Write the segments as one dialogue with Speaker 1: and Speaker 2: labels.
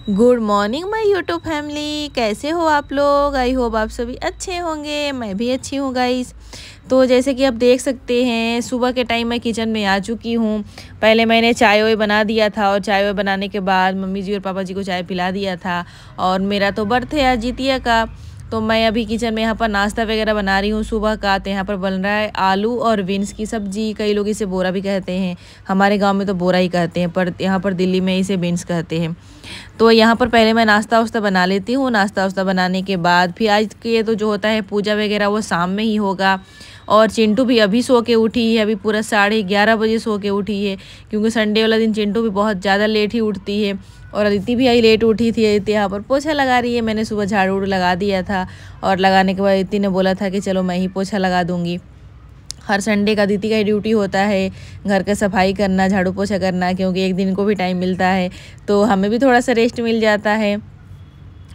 Speaker 1: Good morning my YouTube family, कैसे हो आप लोग। आई होप आप सभी अच्छे होंगे, मैं भी अच्छी हूँ गाइस। तो जैसे कि आप देख सकते हैं सुबह के टाइम मैं किचन में आ चुकी हूँ। पहले मैंने चाय वाय बना दिया था और चाय वाय बनाने के बाद मम्मी जी और पापा जी को चाय पिला दिया था। और मेरा तो व्रत है आज जितिया का, तो मैं अभी किचन में यहाँ पर नाश्ता वगैरह बना रही हूँ सुबह का। तो यहाँ पर बन रहा है आलू और बीन्स की सब्जी, कई लोग इसे बोरा भी कहते हैं, हमारे गांव में तो बोरा ही कहते हैं, पर यहाँ पर दिल्ली में इसे बीन्स कहते हैं। तो यहाँ पर पहले मैं नाश्ता वास्ता बना लेती हूँ। नाश्ता वास्ता बनाने के बाद फिर आज के तो जो होता है पूजा वगैरह वो शाम में ही होगा। और चिंटू भी अभी सो के उठी है, अभी पूरा 11:30 बजे सो के उठी है, क्योंकि संडे वाला दिन चिंटू भी बहुत ज़्यादा लेट ही उठती है। और अदिति भी आई लेट उठी थी। अदिति यहाँ पर पोछा लगा रही है, मैंने सुबह झाड़ू लगा दिया था और लगाने के बाद अदिति ने बोला था कि चलो मैं ही पोछा लगा दूँगी। हर संडे का अदिति का ही ड्यूटी होता है घर का सफाई करना, झाड़ू पोछा करना, क्योंकि एक दिन को भी टाइम मिलता है तो हमें भी थोड़ा सा रेस्ट मिल जाता है।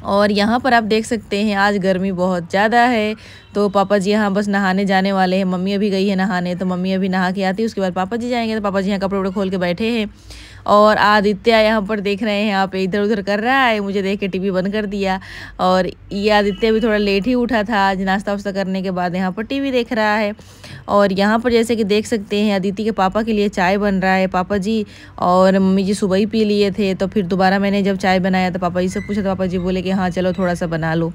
Speaker 1: और यहाँ पर आप देख सकते हैं आज गर्मी बहुत ज़्यादा है। तो पापा जी यहाँ बस नहाने जाने वाले हैं, मम्मी अभी गई है नहाने, तो मम्मी अभी नहा के आती है, उसके बाद पापा जी जाएंगे। तो पापा जी यहाँ कपड़े वपड़े खोल के बैठे हैं। और आदित्य यहाँ पर देख रहे हैं, यहाँ पे इधर उधर कर रहा है, मुझे देख के टीवी बंद कर दिया। और ये आदित्य भी थोड़ा लेट ही उठा था आज, नाश्ता वास्ता करने के बाद यहाँ पर टीवी देख रहा है। और यहाँ पर जैसे कि देख सकते हैं अदिति के पापा के लिए चाय बन रहा है। पापा जी और मम्मी जी सुबह ही पी लिए थे, तो फिर दोबारा मैंने जब चाय बनाया तो पापा जी से पूछा, तो पापा जी बोले कि हाँ चलो थोड़ा सा बना लो।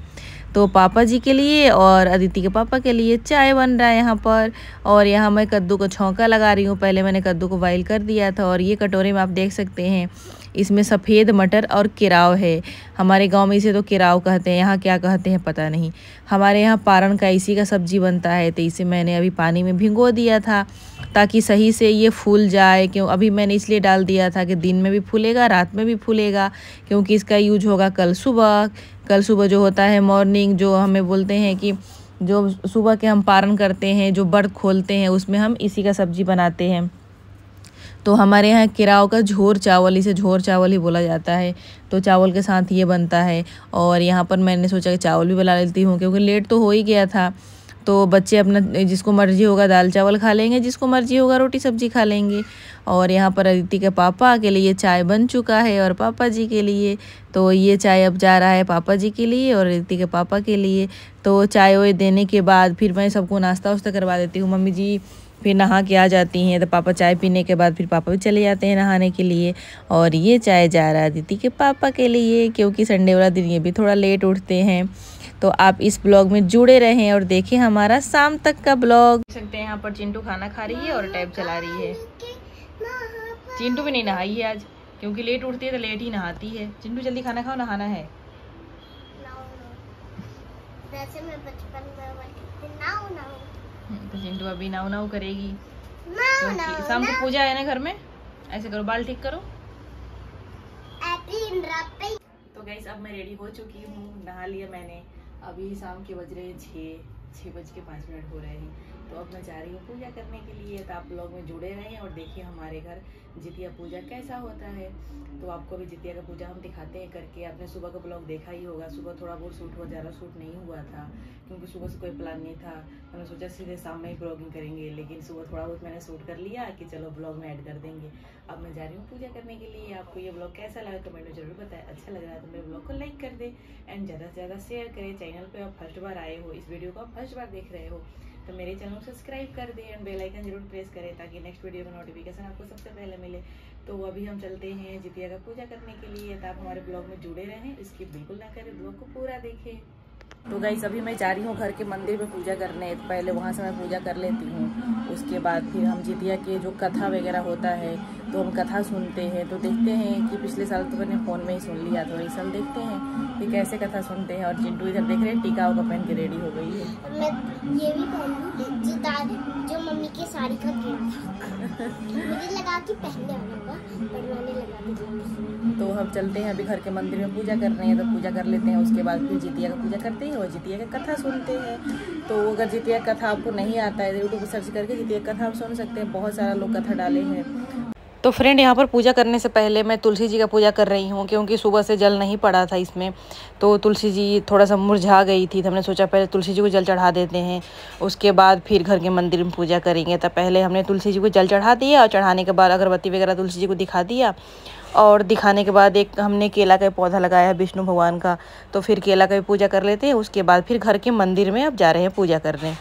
Speaker 1: तो पापा जी के लिए और अदिति के पापा के लिए चाय बन रहा है यहाँ पर। और यहाँ मैं कद्दू को छौंका लगा रही हूँ, पहले मैंने कद्दू को बॉइल कर दिया था। और ये कटोरे में आप देख सकते हैं इसमें सफ़ेद मटर और केराव है। हमारे गांव में इसे तो केराव कहते हैं, यहाँ क्या कहते हैं पता नहीं। हमारे यहाँ पारण का इसी का सब्जी बनता है। तो इसे मैंने अभी पानी में भिगो दिया था ताकि सही से ये फूल जाए। क्यों अभी मैंने इसलिए डाल दिया था कि दिन में भी फूलेगा, रात में भी फूलेगा, क्योंकि इसका यूज होगा कल सुबह। कल सुबह जो होता है मॉर्निंग, जो हमें बोलते हैं कि जो सुबह के हम पारण करते हैं, जो व्रत खोलते हैं, उसमें हम इसी का सब्जी बनाते हैं। तो हमारे यहाँ केराव का झोर चावल, इसे झोर चावल ही बोला जाता है, तो चावल के साथ ये बनता है। और यहाँ पर मैंने सोचा कि चावल भी बना लेती हूँ, क्योंकि लेट तो हो ही गया था। तो बच्चे अपना जिसको मर्जी होगा दाल चावल खा लेंगे, जिसको मर्जी होगा रोटी सब्जी खा लेंगे। और यहाँ पर अदिति के पापा के लिए चाय बन चुका है और पापा जी के लिए। तो ये चाय अब जा रहा है पापा जी के लिए और अदिति के पापा के लिए। तो चाय वाय देने के बाद फिर मैं सबको नाश्ता वास्ता करवा देती हूँ। मम्मी जी फिर नहा के आ जाती हैं, तो पापा चाय पीने के बाद फिर पापा भी चले जाते हैं नहाने के लिए। और ये चाय जा रहा है अदिति के पापा के लिए, क्योंकि संडे वाला दिन ये भी थोड़ा लेट उठते हैं। तो आप इस ब्लॉग में जुड़े रहें और देखें हमारा शाम तक का ब्लॉग। देख सकते हैं यहाँ पर चिंटू खाना खा रही है और टैब चला रही है। चिंटू भी नहीं नहाई है आज, क्योंकि लेट उठती है तो लेट ही नहाती है। चिंटू जल्दी खाना खाओ, नहाना है।
Speaker 2: वैसे मैं बचपन में नाऊ
Speaker 1: तो चिंटू अभी नाव नाव करेगी, क्योंकि शाम को पूजा है ना घर में। ऐसे करो, बाल ठीक करो। तो गाइस अब मैं रेडी हो चुकी हूँ, नहा लिया मैंने। अभी शाम के बज रहे हैं 6:05 हो रहे हैं। तो अब मैं जा रही हूँ पूजा करने के लिए। तो आप लोग में जुड़े रहें और देखिए हमारे घर जितिया पूजा कैसा होता है। तो आपको भी जितिया का पूजा हम दिखाते हैं करके। आपने सुबह का ब्लॉग देखा ही होगा, सुबह थोड़ा बहुत शूट हुआ, ज़्यादा शूट नहीं हुआ था, क्योंकि सुबह से कोई प्लान नहीं था। मैंने सोचा सीधे शाम में ही ब्लॉगिंग करेंगे, लेकिन सुबह थोड़ा बहुत मैंने शूट कर लिया कि चलो ब्लॉग में ऐड कर देंगे। अब मैं जा रही हूँ पूजा करने के लिए। आपको ये ब्लॉग कैसा लगा कमेंट में जरूर बताएं। अच्छा लग रहा है तो मेरे ब्लॉग को लाइक कर दे एंड ज़्यादा से ज़्यादा शेयर करें। चैनल पे आप फर्स्ट बार आए हो, इस वीडियो को आप फर्स्ट बार देख रहे हो, तो मेरे चैनल को सब्सक्राइब कर दें एंड बेल आइकन जरूर प्रेस करें, ताकि नेक्स्ट वीडियो का नोटिफिकेशन आपको सबसे पहले मिले। तो अभी हम चलते हैं जितिया का पूजा करने के लिए। तो आप हमारे ब्लॉग में जुड़े रहें, स्किप बिल्कुल ना करें, ब्लॉग को पूरा देखें। तो गाइस अभी मैं जा रही हूँ घर के मंदिर में पूजा करने। तो पहले वहाँ से मैं पूजा कर लेती हूँ, उसके बाद फिर हम जितिया के जो कथा वगैरह होता है तो हम कथा सुनते हैं। तो देखते हैं कि पिछले साल तो मैंने फ़ोन में ही सुन लिया, तो इस साल देखते हैं कि कैसे कथा सुनते हैं। और चिंटू इधर देख रहे हैं टीका उका पहन के रेडी हो गई है।
Speaker 2: मैं ये भी पहनूं जो मम्मी की साड़ी का मुझे लगा कि पहनने वाला होगा, पर मैंने लगा दिया।
Speaker 1: तो हम चलते हैं अभी घर के मंदिर में पूजा कर रहे हैं, तो पूजा कर लेते हैं, उसके बाद फिर जितिया का पूजा करते हैं और जितिया का कथा सुनते हैं। तो अगर जितिया कथा आपको नहीं आता है यूट्यूब पर सर्च करके जितिया कथा आप सुन सकते हैं, बहुत सारा लोग कथा डाले हैं। तो फ्रेंड यहाँ पर पूजा करने से पहले मैं तुलसी जी का पूजा कर रही हूँ, क्योंकि सुबह से जल नहीं पड़ा था इसमें, तो तुलसी जी थोड़ा सा मुरझा गई थी। तो हमने सोचा पहले तुलसी जी को जल चढ़ा देते हैं, उसके बाद फिर घर के मंदिर में पूजा करेंगे। तो पहले हमने तुलसी जी को जल चढ़ा दिया, और चढ़ाने के बाद अगरबत्ती वगैरह तुलसी जी को दिखा दिया। और दिखाने के बाद एक हमने केला का पौधा लगाया है विष्णु भगवान का, तो फिर केला का भी पूजा कर लेते हैं। उसके बाद फिर घर के मंदिर में अब जा रहे हैं पूजा करने।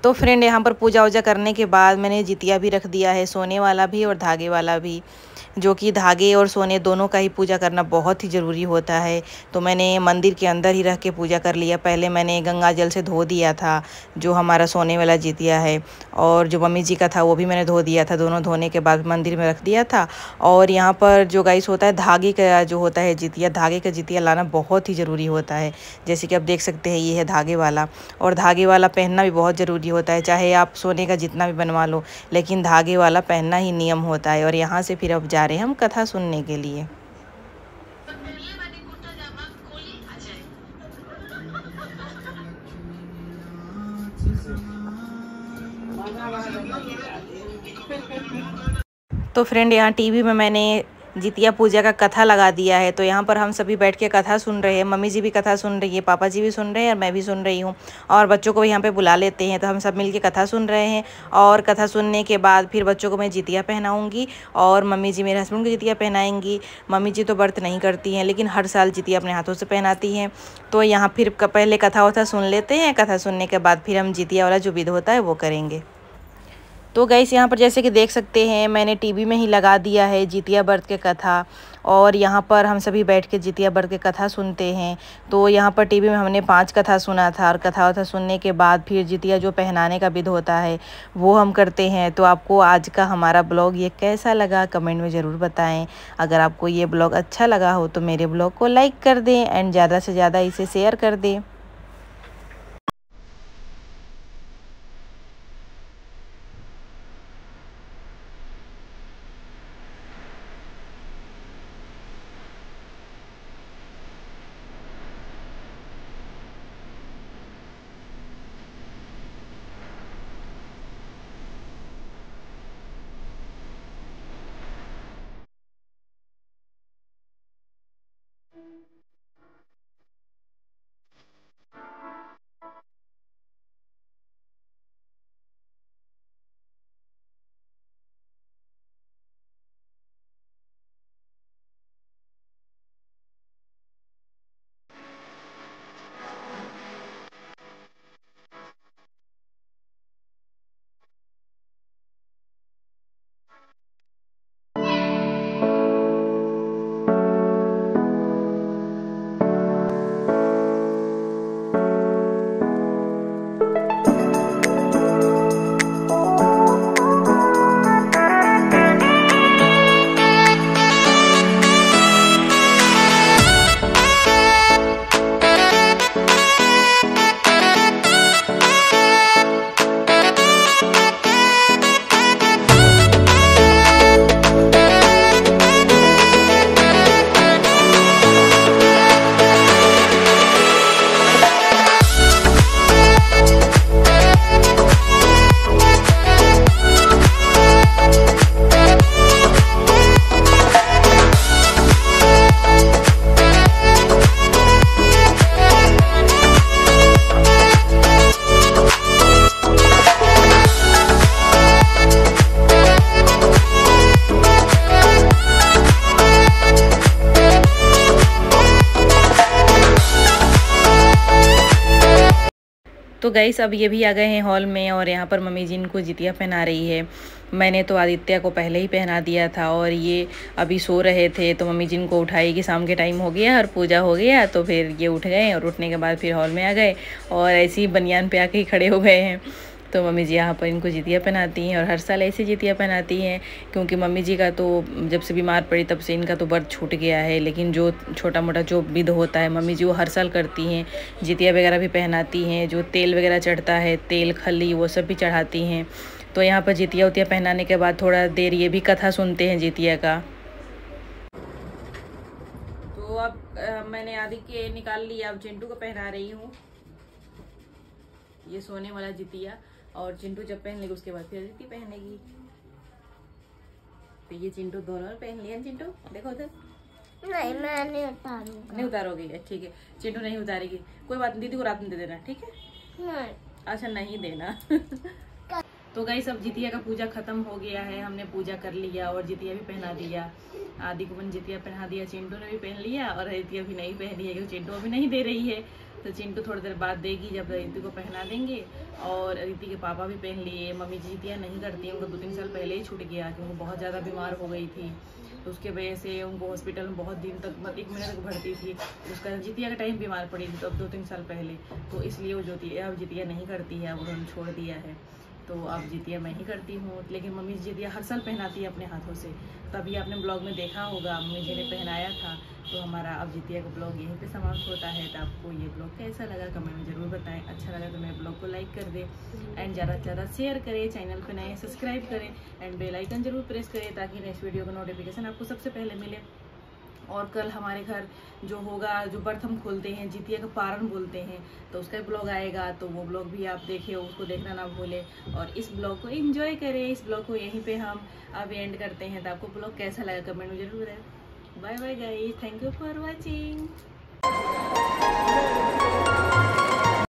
Speaker 1: तो फ्रेंड यहाँ पर पूजा वूजा करने के बाद मैंने जितिया भी रख दिया है, सोने वाला भी और धागे वाला भी, जो कि धागे और सोने दोनों का ही पूजा करना बहुत ही ज़रूरी होता है। तो मैंने मंदिर के अंदर ही रख के पूजा कर लिया। पहले मैंने गंगा जल से धो दिया था जो हमारा सोने वाला जितिया है, और जो मम्मी जी का था वो भी मैंने धो दिया था। दोनों धोने के बाद मंदिर में रख दिया था। और यहाँ पर जो गाइस होता है धागे का जो होता है जितिया, धागे का जितिया लाना बहुत ही ज़रूरी होता है। जैसे कि आप देख सकते हैं ये है धागे वाला, और धागे वाला पहनना भी बहुत ज़रूरी होता है। चाहे आप सोने का जितना भी बनवा लो, लेकिन धागे वाला पहनना ही नियम होता है। और यहाँ से फिर अब जा रहे हैं हम कथा सुनने के लिए। तो फ्रेंड यहाँ टीवी में मैंने जितिया पूजा का कथा लगा दिया है, तो यहाँ पर हम सभी बैठ के कथा सुन रहे हैं। मम्मी जी भी कथा सुन रही है, पापा जी भी सुन रहे हैं, और मैं भी सुन रही हूँ। और बच्चों को भी यहाँ पे बुला लेते हैं, तो हम सब मिलके कथा सुन रहे हैं। और कथा सुनने के बाद फिर बच्चों को मैं जितिया पहनाऊँगी, और मम्मी जी मेरे हस्बैंड को जितिया पहनाएंगी। मम्मी जी तो व्रत नहीं करती हैं, लेकिन हर साल जितिया अपने हाथों से पहनाती हैं। तो यहाँ फिर पहले कथा वथा सुन लेते हैं, कथा सुनने के बाद फिर हम जितिया वाला जो विध होता है वो करेंगे। तो गाइस यहाँ पर जैसे कि देख सकते हैं मैंने टीवी में ही लगा दिया है जितिया व्रत के कथा, और यहाँ पर हम सभी बैठ के जितिया व्रत के कथा सुनते हैं। तो यहाँ पर टीवी में हमने 5 कथा सुना था, और कथा वथा सुनने के बाद फिर जितिया जो पहनाने का विध होता है वो हम करते हैं। तो आपको आज का हमारा ब्लॉग ये कैसा लगा कमेंट में ज़रूर बताएं। अगर आपको ये ब्लॉग अच्छा लगा हो तो मेरे ब्लॉग को लाइक कर दें, एंड ज़्यादा से ज़्यादा इसे शेयर कर दें। तो गाइस अब ये भी आ गए हैं हॉल में और यहाँ पर मम्मी जी इनको जितिया पहना रही है। मैंने तो आदित्य को पहले ही पहना दिया था और ये अभी सो रहे थे तो मम्मी जी इनको उठाई कि शाम के टाइम हो गया और पूजा हो गया, तो फिर ये उठ गए और उठने के बाद फिर हॉल में आ गए और ऐसे ही बनियान पे आके ही खड़े हो गए हैं। तो मम्मी जी यहाँ पर इनको जितिया पहनाती हैं और हर साल ऐसे जितिया पहनाती हैं, क्योंकि मम्मी जी का तो जब से बीमार पड़ी तब से इनका तो व्रत छूट गया है। लेकिन जो छोटा मोटा जो विध होता है मम्मी जी वो हर साल करती हैं, जितिया वगैरह भी पहनाती हैं, जो तेल वगैरह चढ़ता है, तेल खली वो सब भी चढ़ाती हैं। तो यहाँ पर जितिया उतिया पहनाने के बाद थोड़ा देर ये भी कथा सुनते हैं जितिया का। तो अब मैंने आदि के निकाल लिया, अब चिंटू को पहना रही हूँ ये सोने वाला जितिया, और चिंटू जब पहन लेगी उसके बाद फिर अदिति पहनेगी। तो ये चिंटू दोनों पहन लिया। चिंटू देखो उधर।
Speaker 2: नहीं मैं नहीं उतारूंगा।
Speaker 1: नहीं उतारोगी? ठीक है, चिंटू नहीं उतारेगी, कोई बात नहीं, दीदी को रात में दे देना, ठीक है?
Speaker 2: नहीं।
Speaker 1: अच्छा नहीं देना। तो गाइस अब जितिया का पूजा खत्म हो गया है, हमने पूजा कर लिया और जितिया भी पहना दिया। आदि को मैंने जितिया पहना दिया, चिंटू ने भी पहन लिया और अदिति अभी नहीं पहनी है क्योंकि चिंटू अभी नहीं दे रही है। तो चिंटू थोड़ी देर बाद देगी जब अदिति को पहना देंगे। और अदिति के पापा भी पहन लिए। मम्मी जितिया नहीं करती, उनको 2-3 साल पहले ही छूट गया क्योंकि बहुत ज़्यादा बीमार हो गई थी, तो उसके वजह से उनको हॉस्पिटल में बहुत दिन तक 1 महीने तक भर्ती थी। उसका जितिया का टाइम बीमार पड़ी थी तो अब 2-3 साल पहले, तो इसलिए वो अब जितिया नहीं करती है, अब उन्होंने छोड़ दिया है। तो अब जितिया मैं ही करती हूँ, लेकिन मम्मी जितिया हर साल पहनाती है अपने हाथों से। तभी आपने ब्लॉग में देखा होगा मम्मी जी ने पहनाया था। तो हमारा अब जितिया का ब्लॉग यहीं पे समाप्त होता है। तो आपको ये ब्लॉग कैसा लगा कमेंट में ज़रूर बताएं। अच्छा लगा तो मेरे ब्लॉग को लाइक कर दें एंड ज़्यादा से ज़्यादा शेयर करें, चैनल पे नए सब्सक्राइब करें एंड बेल आइकन जरूर प्रेस करें ताकि नेक्स्ट वीडियो का नोटिफिकेशन आपको सबसे पहले मिले। और कल हमारे घर जो होगा, जो व्रत हम खोलते हैं, जितिया का पारण बोलते हैं, तो उसका ब्लॉग आएगा, तो वो ब्लॉग भी आप देखिए, उसको देखना ना भूलें और इस ब्लॉग को एंजॉय करें। इस ब्लॉग को यहीं पे हम अब एंड करते हैं। तो आपको ब्लॉग कैसा लगा कमेंट में जरूर बताएं। Bye bye guys, thank you for watching.